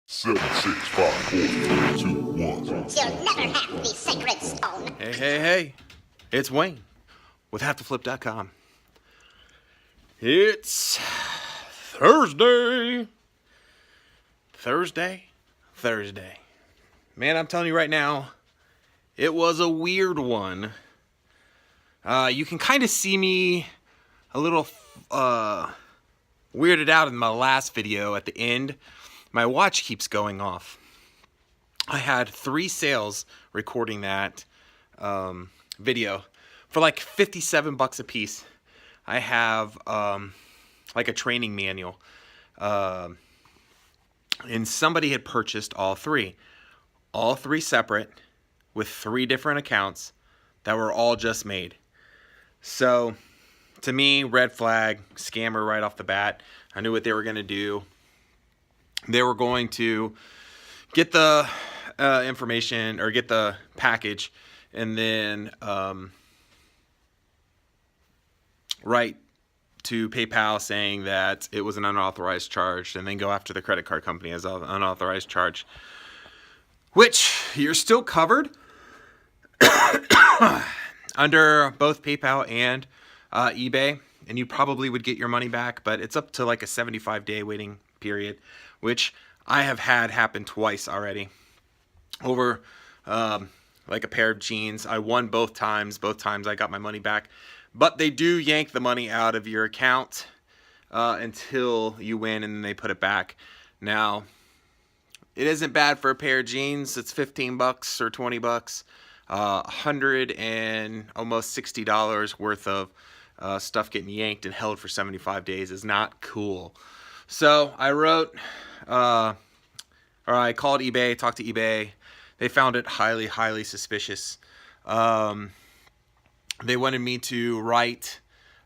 Seven, 6, 5, 4, 3, 2, 1. You'll never have the sacred stone. Hey, it's Wayne with HaveToFlip.com. It's Thursday. Man, I'm telling you right now, it was a weird one. You can kind of see me a little weirded out in my last video at the end. My watch keeps going off. I had 3 sales recording that video for like $57 a piece. I have like a training manual, and somebody had purchased all three separate with 3 different accounts that were all just made. So to me, red flag, scammer right off the bat. I knew what they were going to do. They were going to get the information or get the package and then write to PayPal saying that it was an unauthorized charge and then go after the credit card company as an unauthorized charge, which you're still covered under both PayPal and eBay, and you probably would get your money back, but it's up to like a 75-day waiting period, which I have had happen twice already over like a pair of jeans. I won both times. Both times I got my money back, but they do yank the money out of your account until you win, and then they put it back. Now, it isn't bad for a pair of jeans. It's $15 or $20. $100 and almost $60 worth of stuff getting yanked and held for 75 days is not cool. So I I called eBay, talked to eBay. They found it highly suspicious. They wanted me to write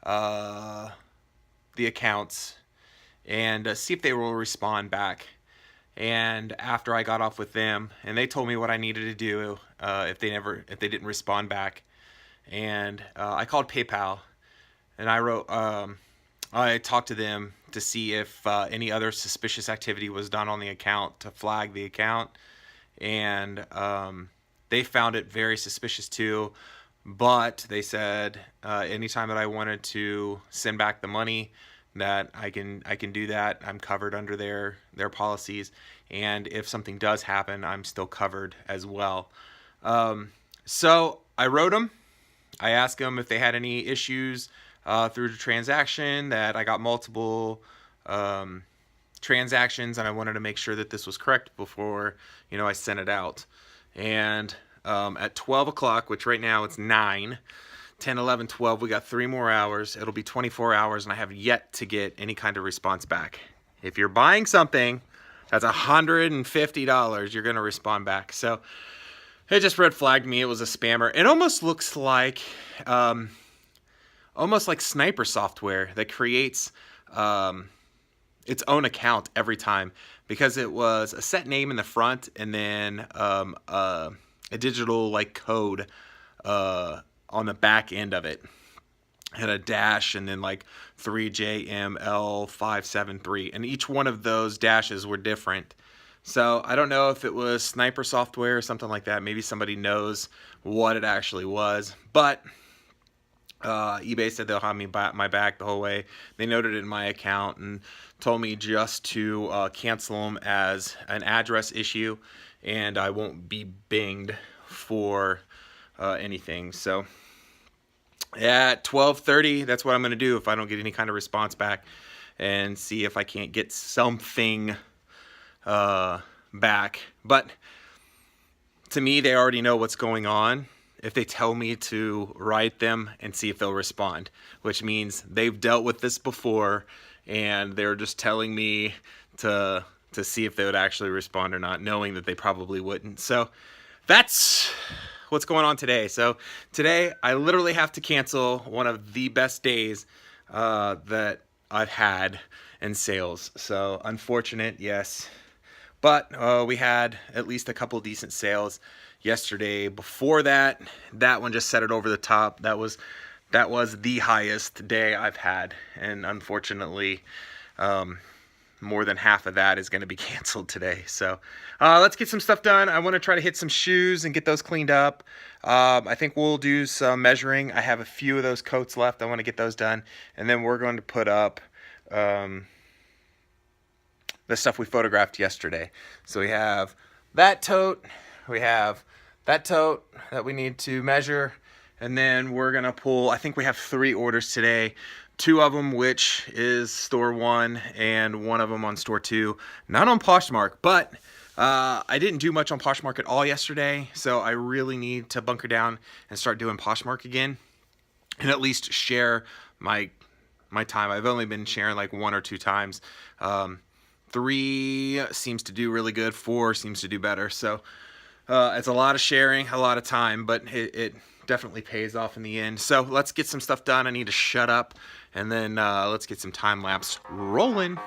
the accounts and see if they will respond back. And after I got off with them, and they told me what I needed to do if they didn't respond back, and I called PayPal, and I talked to them to see if any other suspicious activity was done on the account to flag the account, and they found it very suspicious too. But they said anytime that I wanted to send back the money, that I can do that. I'm covered under their policies, and if something does happen, I'm still covered as well. So I wrote them. I asked them if they had any issues through the transaction, that I got multiple transactions, and I wanted to make sure that this was correct before I sent it out. And at 12 o'clock, which right now it's 9, 10, 11, 12, we got 3 more hours. It'll be 24 hours, and I have yet to get any kind of response back. If you're buying something that's $150, you're going to respond back. So it just red flagged me. It was a spammer. It almost looks like sniper software that creates its own account every time, because it was a set name in the front and then a digital like code on the back end of it. Had a dash and then like 3JML573, and each one of those dashes were different. So I don't know if it was sniper software or something like that. Maybe somebody knows what it actually was, but eBay said they'll have my back the whole way. They noted it in my account and told me just to cancel them as an address issue, and I won't be binged for anything. So at 12:30, that's what I'm going to do if I don't get any kind of response back, and see if I can't get something back. But to me, they already know what's going on if they tell me to write them and see if they'll respond, which means they've dealt with this before, and they're just telling me to see if they would actually respond or not, knowing that they probably wouldn't. So that's what's going on today. So today I literally have to cancel one of the best days that I've had in sales. So unfortunate, yes, but we had at least a couple decent sales yesterday. Before that one just set it over the top. That was the highest day I've had, and unfortunately more than half of that is going to be canceled today. So let's get some stuff done. I want to try to hit some shoes and get those cleaned up. I think we'll do some measuring. I have a few of those coats left. I want to get those done. And then we're going to put up the stuff we photographed yesterday. So we have that tote. We have that tote that we need to measure. And then we're going to pull, I think we have 3 orders today. 2 of them, which is store 1, and 1 of them on store 2. Not on Poshmark, but I didn't do much on Poshmark at all yesterday, so I really need to bunker down and start doing Poshmark again, and at least share my time. I've only been sharing like 1 or 2 times. 3 seems to do really good. 4 seems to do better. So it's a lot of sharing, a lot of time, but it definitely pays off in the end. So let's get some stuff done. I need to shut up, and then let's get some time lapse rolling.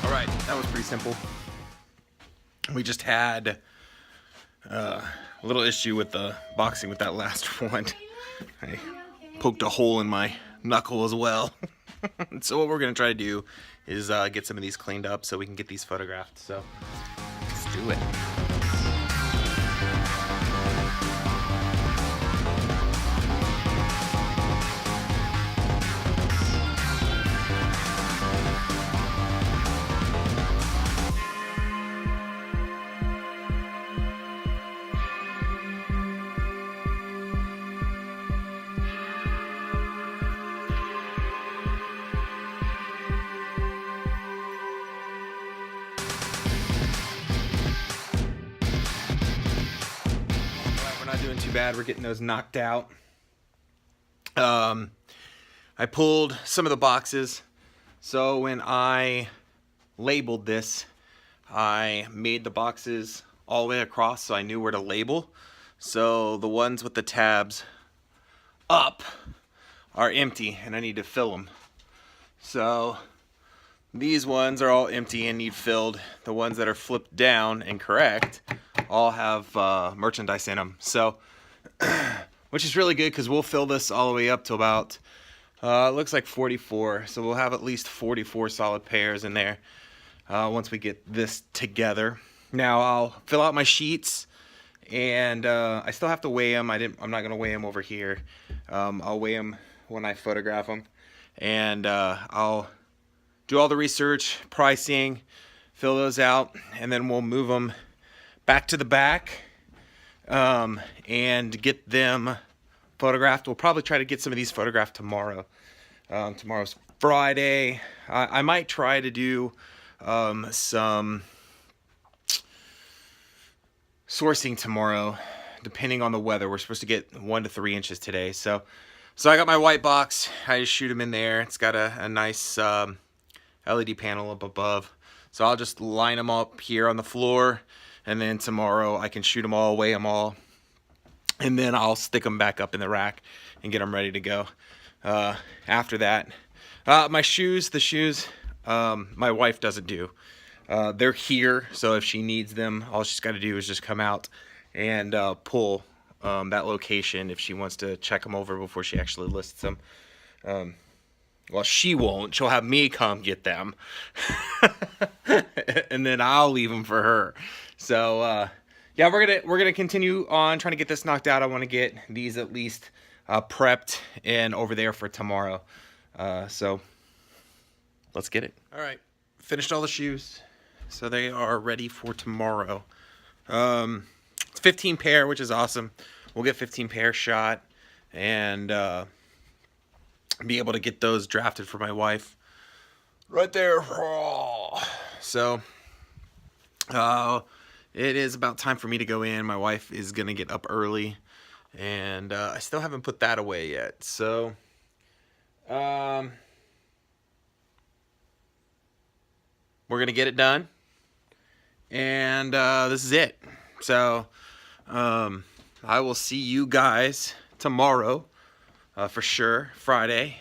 All right, that was pretty simple. We just had a little issue with the boxing with that last one. I poked a hole in my knuckle as well. So what we're going to try to do is get some of these cleaned up so we can get these photographed. So let's do it. Doing too bad. We're getting those knocked out. I pulled some of the boxes, so when I labeled this, I made the boxes all the way across so I knew where to label. So the ones with the tabs up are empty and I need to fill them. So these ones are all empty and need filled. The ones that are flipped down and correct all have merchandise in them. So, which is really good because we'll fill this all the way up to about, it looks like 44. So we'll have at least 44 solid pairs in there once we get this together. Now I'll fill out my sheets, and I still have to weigh them. I'm not going to weigh them over here. I'll weigh them when I photograph them, and I'll do all the research, pricing, fill those out, and then we'll move them back to the back and get them photographed. We'll probably try to get some of these photographed tomorrow. Tomorrow's Friday. I might try to do some sourcing tomorrow, depending on the weather. We're supposed to get 1 to 3 inches today. So I got my white box. I just shoot them in there. It's got a nice LED panel up above. So I'll just line them up here on the floor, and then tomorrow I can shoot them all, weigh them all, and then I'll stick them back up in the rack and get them ready to go. After that, the shoes, my wife doesn't do. They're here, so if she needs them, all she's got to do is just come out and pull that location if she wants to check them over before she actually lists them. Well, she won't. She'll have me come get them. And then I'll leave them for her. So, yeah, we're gonna continue on trying to get this knocked out. I want to get these at least prepped and over there for tomorrow. So let's get it. All right, finished all the shoes, so they are ready for tomorrow. It's 15 pair, which is awesome. We'll get 15 pair shot and be able to get those drafted for my wife right there. So it is about time for me to go in. My wife is gonna get up early, and I still haven't put that away yet. So we're gonna get it done, and this is it. So I will see you guys tomorrow for sure, Friday.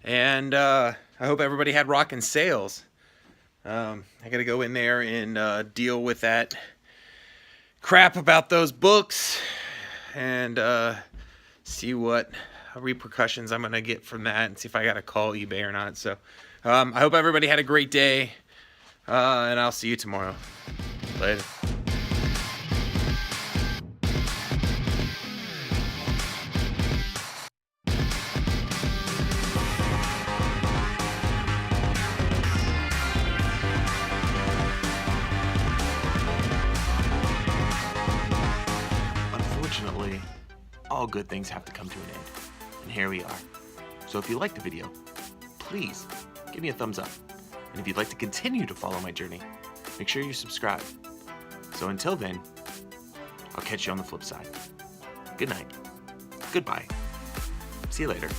And I hope everybody had rockin' sales. I gotta go in there and deal with that crap about those books and see what repercussions I'm gonna get from that, and see if I gotta call eBay or not. So I hope everybody had a great day, and I'll see you tomorrow. Later. Unfortunately, all good things have to come to an end, and here we are. So if you liked the video, please give me a thumbs up. And if you'd like to continue to follow my journey, make sure you subscribe. So until then, I'll catch you on the flip side. Good night. Goodbye. See you later.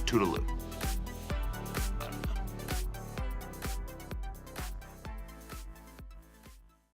Toodaloo.